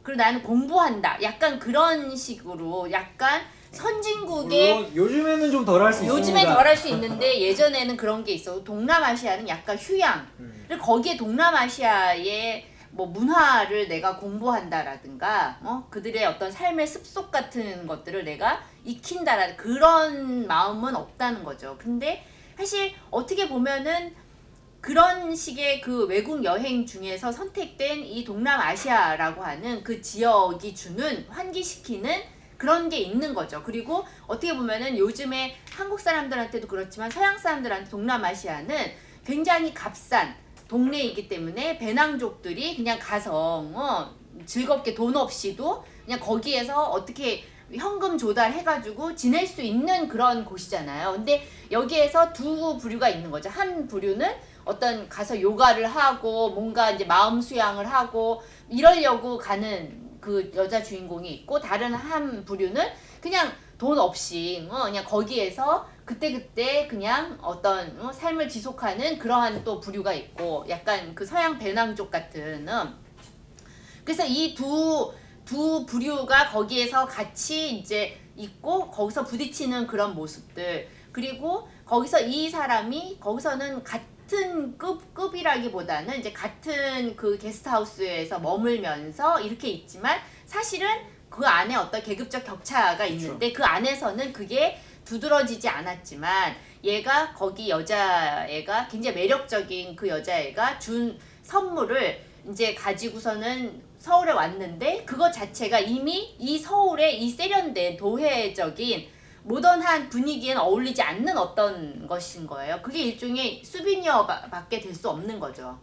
Speaker 4: 그리고 나는 공부한다. 약간 그런 식으로 약간 선진국의
Speaker 3: 물론 요즘에는 좀 덜 할 수 있습니다.
Speaker 4: 요즘엔 덜 할 수 있는데 예전에는 그런 게 있어. 동남아시아는 약간 휴양. 그리고 거기에 동남아시아의 뭐 문화를 내가 공부한다라든가 그들의 어떤 삶의 습속 같은 것들을 내가 익힌다라는 그런 마음은 없다는 거죠. 근데 사실 어떻게 보면은 그런 식의 그 외국 여행 중에서 선택된 이 동남아시아라고 하는 그 지역이 주는 환기시키는 그런 게 있는 거죠. 그리고 어떻게 보면은 요즘에 한국 사람들한테도 그렇지만 서양 사람들한테 동남아시아는 굉장히 값싼 동네이기 때문에 배낭족들이 그냥 가서 즐겁게 돈 없이도 그냥 거기에서 어떻게 현금 조달해가지고 지낼 수 있는 그런 곳이잖아요. 근데 여기에서 두 부류가 있는 거죠. 한 부류는 어떤 가서 요가를 하고 뭔가 이제 마음 수양을 하고 이러려고 가는 그 여자 주인공이 있고 다른 한 부류는 그냥 돈 없이 그냥 거기에서 그때그때 그냥 어떤 삶을 지속하는 그러한 또 부류가 있고 약간 그 서양 배낭족 같은 그래서 이 두 부류가 거기에서 같이 이제 있고 거기서 부딪히는 그런 모습들 그리고 거기서 이 사람이 거기서는 같은 급이라기보다는 이제 같은 그 게스트하우스에서 머물면서 이렇게 있지만 사실은 그 안에 어떤 계급적 격차가 있는데 그 안에서는 그게 두드러지지 않았지만 얘가 거기 여자애가 굉장히 매력적인 그 여자애가 준 선물을 이제 가지고서는 서울에 왔는데 그것 자체가 이미 이 서울의 이 세련된 도회적인 모던한 분위기에는 어울리지 않는 어떤 것인 거예요. 그게 일종의 수비니어밖에 될 수 없는 거죠.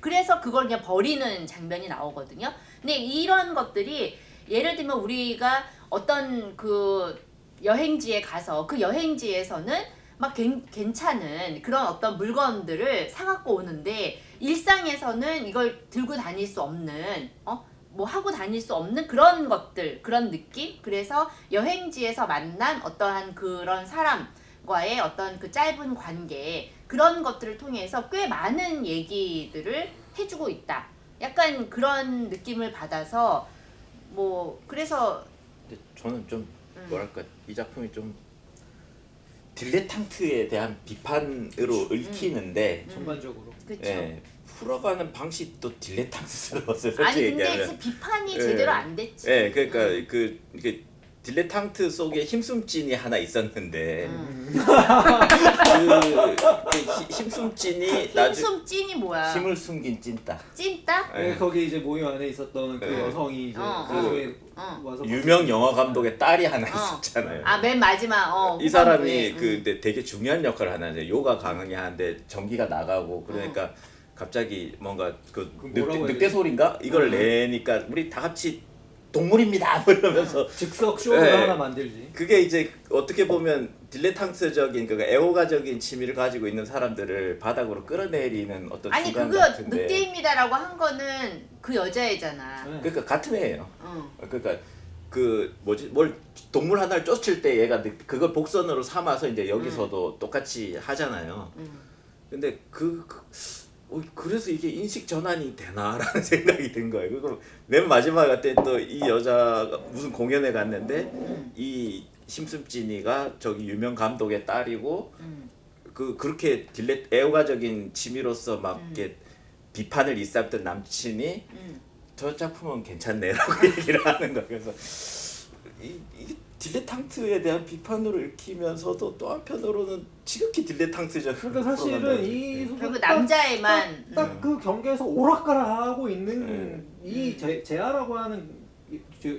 Speaker 4: 그래서 그걸 그냥 버리는 장면이 나오거든요. 근데 이런 것들이 예를 들면 우리가 어떤 그 여행지에 가서 그 여행지에서는 막 괜찮은 그런 어떤 물건들을 사갖고 오는데 일상에서는 이걸 들고 다닐 수 없는 뭐 하고 다닐 수 없는 그런 것들 그런 느낌 그래서 여행지에서 만난 어떠한 그런 사람과의 어떤 그 짧은 관계 그런 것들을 통해서 꽤 많은 얘기들을 해주고 있다 약간 그런 느낌을 받아서 뭐 그래서
Speaker 1: 근데 저는 좀 뭐랄까 이 작품이 좀 딜레탕트에 대한 비판으로 읽히는데
Speaker 3: 전반적으로.
Speaker 4: 그쵸.
Speaker 1: 예, 풀어가는 방식도 딜레탕트스러웠어요. 솔직히
Speaker 4: 아니 근데
Speaker 1: 얘기하면.
Speaker 4: 진짜 비판이
Speaker 1: 예.
Speaker 4: 제대로 안 됐지.
Speaker 1: 예, 그러니까 그 딜레탕트 속에 힘숨찐이 하나 있었는데 그 힘숨찐이
Speaker 4: 힘숨 찐이 뭐야?
Speaker 1: 힘을 숨긴 찐따.
Speaker 4: 찐따?
Speaker 1: 예.
Speaker 3: 거기 이제 모임 안에 있었던 그
Speaker 1: 네.
Speaker 3: 여성이 이제
Speaker 4: 어,
Speaker 3: 나중에
Speaker 4: 어.
Speaker 3: 와서
Speaker 1: 유명 영화 감독의 딸이 하나 있었잖아요.
Speaker 4: 아 맨 마지막
Speaker 1: 이 사람이
Speaker 4: 후반부에.
Speaker 1: 근데 되게 중요한 역할을 하는데 요가 강의하는데 전기가 나가고 그러니까 갑자기 뭔가 그
Speaker 3: 뭐라고 해야
Speaker 1: 늑대
Speaker 3: 되지?
Speaker 1: 소리인가 이걸 내니까 우리 다 같이 동물입니다 뭐 이러면서
Speaker 3: 즉석 쇼를
Speaker 1: 네.
Speaker 3: 하나 만들지.
Speaker 1: 그게 이제 어떻게 보면 딜레탕스적인 그 애호가적인 취미를 가지고 있는 사람들을 바닥으로 끌어내리는 어떤
Speaker 4: 아니
Speaker 1: 주관
Speaker 4: 그거
Speaker 1: 같은데
Speaker 4: 늑대입니다라고 한 거는 그 여자애잖아.
Speaker 3: 네.
Speaker 1: 그러니까 같은 애예요.
Speaker 4: 응.
Speaker 1: 그러니까 그 뭐지 뭘 동물 하나를 쫓을 때 얘가 그걸 복선으로 삼아서 이제 여기서도 똑같이 하잖아요. 근데 그래서 이게 인식 전환이 되나라는 생각이 든 거예요. 그리고 맨 마지막 그때 또 이 여자가 무슨 공연에 갔는데 이 심숨찐이가 저기 유명 감독의 딸이고 그렇게 애호가적인 취미로서 막 이렇게 비판을 일삼던 남친이 저 작품은 괜찮네라고 얘기를 하는 거예요. 그래서 이게 딜레탕트에 대한 비판으로 읽히면서도 또 한편으로는 지극히 딜레탕트적.
Speaker 3: 그러니까 사실은 이
Speaker 4: 결국 남자애만
Speaker 3: 딱 그 경계에서 오락가락하고 있는
Speaker 1: 네.
Speaker 3: 이 제아라고 하는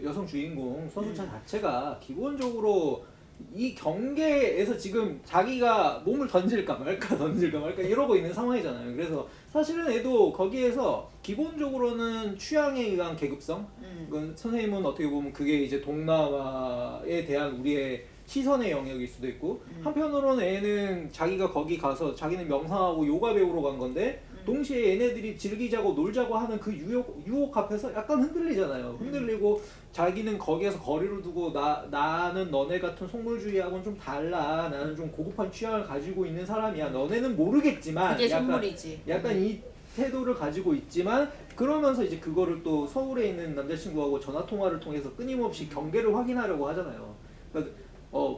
Speaker 3: 여성 주인공 서수찬 자체가 기본적으로 이 경계에서 지금 자기가 몸을 던질까 말까 이러고 있는 상황이잖아요. 그래서 사실은 애도 거기에서 기본적으로는 취향에 의한 계급성, 그건 선생님은 어떻게 보면 그게 이제 동남아에 대한 우리의 시선의 영역일 수도 있고, 한편으로는 애는 자기가 거기 가서 자기는 명상하고 요가 배우러 간 건데 동시에 얘네들이 즐기자고 놀자고 하는 그 유혹 앞에서 약간 흔들리잖아요. 흔들리고 자기는 거기에서 거리를 두고 나는 너네 같은 속물주의하고는 좀 달라. 나는 좀 고급한 취향을 가지고 있는 사람이야. 너네는 모르겠지만
Speaker 4: 그게 속물이지.
Speaker 3: 약간 이 태도를 가지고 있지만, 그러면서 이제 그거를 또 서울에 있는 남자친구하고 전화통화를 통해서 끊임없이 경계를 확인하려고 하잖아요. 그러니까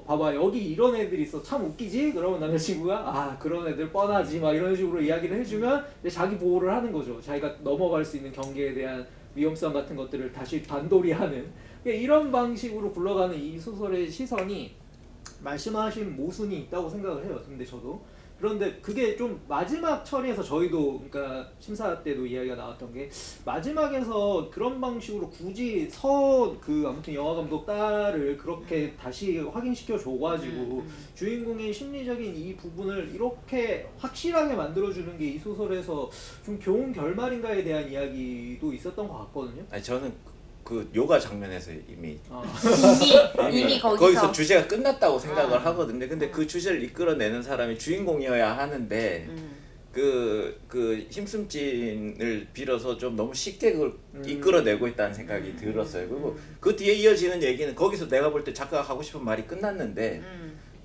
Speaker 3: 봐봐 여기 이런 애들이 있어 참 웃기지? 그러면 남자친구가 아 그런 애들 뻔하지 막 이런 식으로 이야기를 해주면 이제 자기 보호를 하는 거죠. 자기가 넘어갈 수 있는 경계에 대한 위험성 같은 것들을 다시 반돌이하는, 그러니까 이런 방식으로 굴러가는 이 소설의 시선이 말씀하신 모순이 있다고 생각을 해요. 근데 저도 그런데 그게 좀 마지막 처리에서 저희도 그러니까 심사 때도 이야기가 나왔던 게, 마지막에서 그런 방식으로 굳이 그 아무튼 영화 감독 딸을 그렇게 다시 확인시켜 줘가지고 주인공의 심리적인 이 부분을 이렇게 확실하게 만들어주는 게 이 소설에서 좀 좋은 결말인가에 대한 이야기도 있었던 것 같거든요.
Speaker 1: 아니 저는 그 요가 장면에서 이미
Speaker 4: 이미 거기서
Speaker 1: 주제가 끝났다고 생각을 하거든요. 근데 그 주제를 이끌어내는 사람이 주인공이어야 하는데 그 힘숨진을 빌어서 좀 너무 쉽게 그걸 이끌어내고 있다는 생각이 들었어요. 그리고 그 뒤에 이어지는 얘기는 거기서 내가 볼 때 작가가 하고 싶은 말이 끝났는데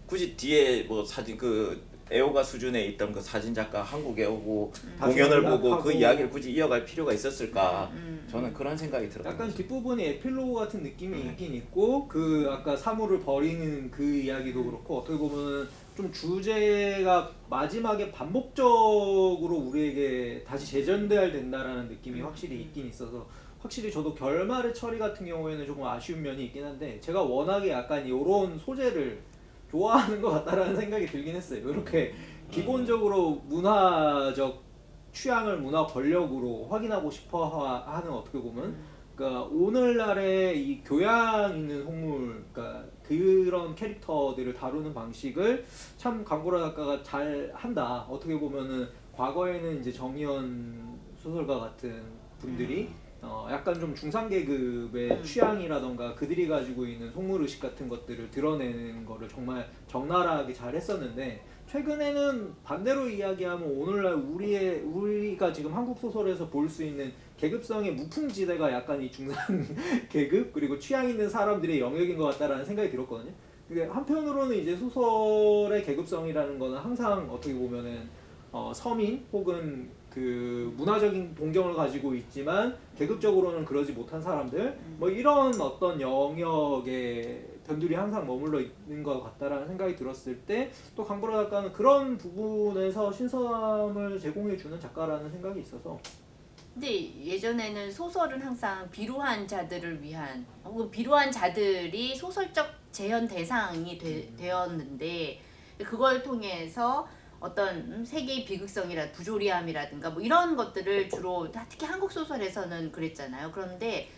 Speaker 1: 굳이 뒤에 뭐 사진 그 애호가 수준에 있던 그 사진 작가 한국에 오고 공연을 보고 그 이야기를 굳이 이어갈 필요가 있었을까? 저는 그런 생각이 들었어요.
Speaker 3: 약간 뒷부분이 에필로그 같은 느낌이 있긴 있고, 그 아까 사물을 버리는 그 이야기도 그렇고, 어떻게 보면 좀 주제가 마지막에 반복적으로 우리에게 다시 재전돼야 된다라는 느낌이 확실히 있긴 있어서, 확실히 저도 결말의 처리 같은 경우에는 조금 아쉬운 면이 있긴 한데, 제가 워낙에 약간 이런 소재를 좋아하는 것 같다라는 생각이 들긴 했어요. 이렇게 기본적으로 문화적 취향을 문화 권력으로 확인하고 싶어 하는, 어떻게 보면 그러니까 오늘날의 이 교양 있는 속물, 그러니까 그런 캐릭터들을 다루는 방식을 참 강고라 작가가 잘 한다. 어떻게 보면은 과거에는 이제 정의연 소설가 같은 분들이 약간 좀 중상계급의 취향이라던가 그들이 가지고 있는 속물의식 같은 것들을 드러내는 거를 정말 적나라하게 잘 했었는데, 최근에는 반대로 이야기하면 오늘날 우리가 지금 한국 소설에서 볼 수 있는 계급성의 무풍지대가 약간 이 중상계급 그리고 취향 있는 사람들의 영역인 것 같다라는 생각이 들었거든요. 근데 한편으로는 이제 소설의 계급성이라는 거는 항상 어떻게 보면은 서민 혹은 그 문화적인 동경을 가지고 있지만 계급적으로는 그러지 못한 사람들, 뭐 이런 어떤 영역에 변두리 항상 머물러 있는 것 같다라는 생각이 들었을 때, 또 강보라 작가는 그런 부분에서 신선함을 제공해주는 작가라는 생각이 있어서.
Speaker 4: 근데 예전에는 소설은 항상 비루한 자들을 위한, 혹은 비루한 자들이 소설적 재현 대상이 되었는데, 그걸 통해서 어떤 세계의 비극성이라 부조리함이라든가 뭐 이런 것들을 주로 특히 한국 소설에서는 그랬잖아요. 그런데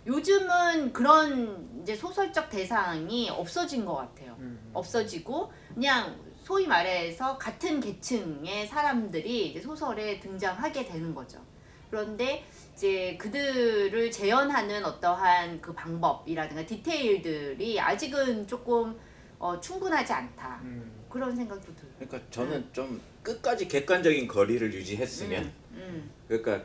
Speaker 4: 요즘은 그런 이제 소설적 대상이 없어진 것 같아요. 없어지고 그냥 소위 말해서 같은 계층의 사람들이 이제 소설에 등장하게 되는 거죠. 그런데 이제 그들을 재현하는 어떠한 그 방법이라든가 디테일들이 아직은 조금 충분하지 않다. 그런 생각도 들어요.
Speaker 1: 그러니까 저는 좀 끝까지 객관적인 거리를 유지했으면, 그러니까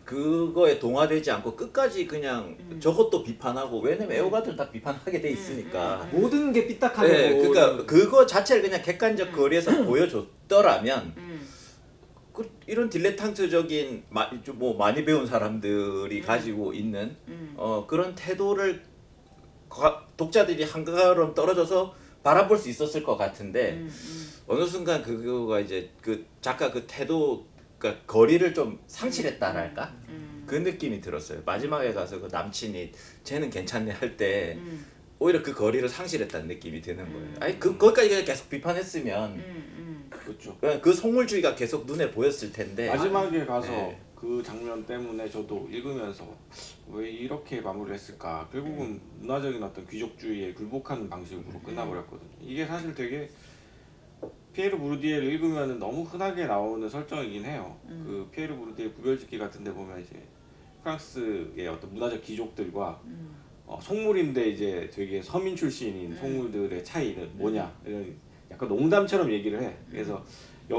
Speaker 1: 그거에 동화되지 않고 끝까지 그냥 저것도 비판하고, 왜냐면 애호가들 다 비판하게 돼 있으니까
Speaker 3: 모든 게 삐딱하고.
Speaker 1: 네, 그러니까 그거 자체를 그냥 객관적 거리에서 보여줬더라면 이런 딜레탕트적인 뭐 많이 배운 사람들이 가지고 있는 그런 태도를 독자들이 한가름 떨어져서 바라볼 수 있었을 것 같은데, 어느 순간 그거가 이제 그 작가 그 태도, 그러니까 거리를 좀 상실했다랄까? 그 느낌이 들었어요. 마지막에 가서 그 남친이 쟤는 괜찮네 할 때 오히려 그 거리를 상실했다는 느낌이 드는 거예요. 아니 거기까지 그냥 계속 비판했으면
Speaker 2: 그렇죠.
Speaker 1: 그 속물주의가 계속 눈에 보였을 텐데
Speaker 2: 마지막에 가서
Speaker 1: 네.
Speaker 2: 그 장면 때문에 저도 읽으면서 왜 이렇게 마무리를 했을까. 결국은 문화적인 어떤 귀족주의에 굴복하는 방식으로 끝나버렸거든요. 이게 사실 되게 피에르 무르디에를 읽으면 너무 흔하게 나오는 설정이긴 해요. 그 피에르 무르디에 구별짓기 같은 데 보면 이제 프랑스의 어떤 문화적 귀족들과 속물인데 이제 되게 서민 출신인 속물들의 차이는 뭐냐 이런 약간 농담처럼 얘기를 해. 그래서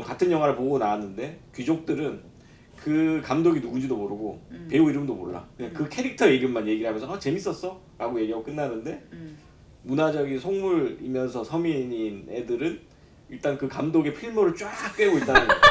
Speaker 2: 같은 영화를 보고 나왔는데 귀족들은 그 감독이 누군지도 모르고 배우 이름도 몰라. 그냥 그 캐릭터 이름만 얘기를 하면서 재밌었어? 라고 얘기하고 끝나는데 문화적인 속물이면서 서민인 애들은 일단 그 감독의 필모를 쫙 꿰고 있다는 거야.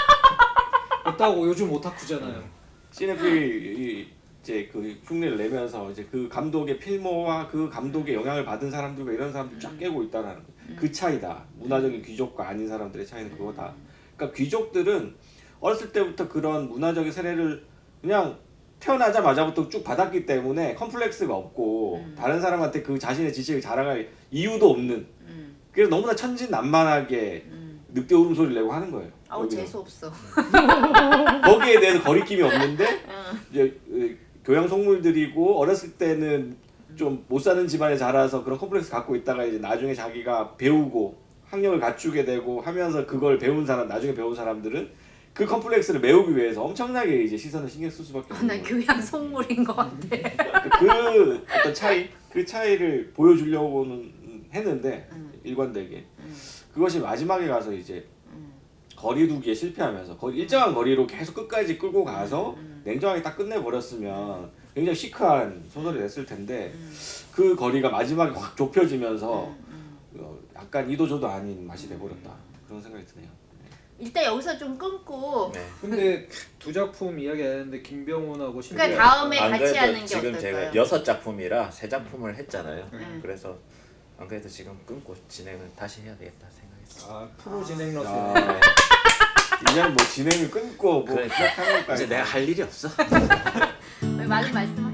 Speaker 3: 그렇다고 요즘 오타쿠잖아요.
Speaker 2: 시네필이 이제 그 흉내를 내면서 이제 그 감독의 필모와 그 감독의 영향을 받은 사람들과 이런 사람들 쫙 깨고 있다는 거야. 그 차이다. 문화적인 귀족과 아닌 사람들의 차이는 그거다. 그러니까 귀족들은 어렸을 때부터 그런 문화적인 세례를 그냥 태어나자마자부터 쭉 받았기 때문에 컴플렉스가 없고 다른 사람한테 그 자신의 지식을 자랑할 이유도 없는, 그래서 너무나 천진난만하게 늑대 울음소리를 내고 하는 거예요.
Speaker 4: 아우
Speaker 2: 여기는.
Speaker 4: 재수없어.
Speaker 2: 거기에 대해서 거리낌이 없는데 이제 교양 속물들이고 어렸을 때는 좀 못 사는 집안에 자라서 그런 컴플렉스 갖고 있다가 이제 나중에 자기가 배우고 학력을 갖추게 되고 하면서 그걸 배운 사람, 나중에 배운 사람들은 그 컴플렉스를 메우기 위해서 엄청나게 이제 시선을 신경 쓸 수밖에 없는
Speaker 4: 난
Speaker 2: 거예요.
Speaker 4: 교양 속물인 것 같아.
Speaker 2: 그 어떤 차이, 그 차이를 보여주려고는 했는데 일관되게 그것이 마지막에 가서 이제 거리두기에 실패하면서 일정한 거리로 계속 끝까지 끌고 가서 냉정하게 딱 끝내버렸으면 굉장히 시크한 소설이 됐을 텐데 그 거리가 마지막에 확 좁혀지면서 약간 이도저도 아닌 맛이 돼버렸다, 그런 생각이 드네요.
Speaker 4: 일단 여기서 좀 끊고
Speaker 1: 네.
Speaker 3: 근데 두 작품 이야기하는데 김병훈하고 신재
Speaker 4: 그러니까 다음에
Speaker 1: 안
Speaker 4: 같이
Speaker 1: 그래도
Speaker 4: 하는 게
Speaker 1: 지금
Speaker 4: 어떨까요?
Speaker 1: 제가 6작품이라 3작품을 했잖아요.
Speaker 4: 음.
Speaker 1: 그래서 안 그래도 지금 끊고 진행을 다시 해야 되겠다 생각했어요.
Speaker 3: 아 프로 진행러세.
Speaker 2: 야, 이제는 뭐 진행을 끊고 뭐
Speaker 1: 그러니까.
Speaker 2: 시작하는 것까지
Speaker 1: 이제 내가 할 일이 없어.
Speaker 4: 많은 말씀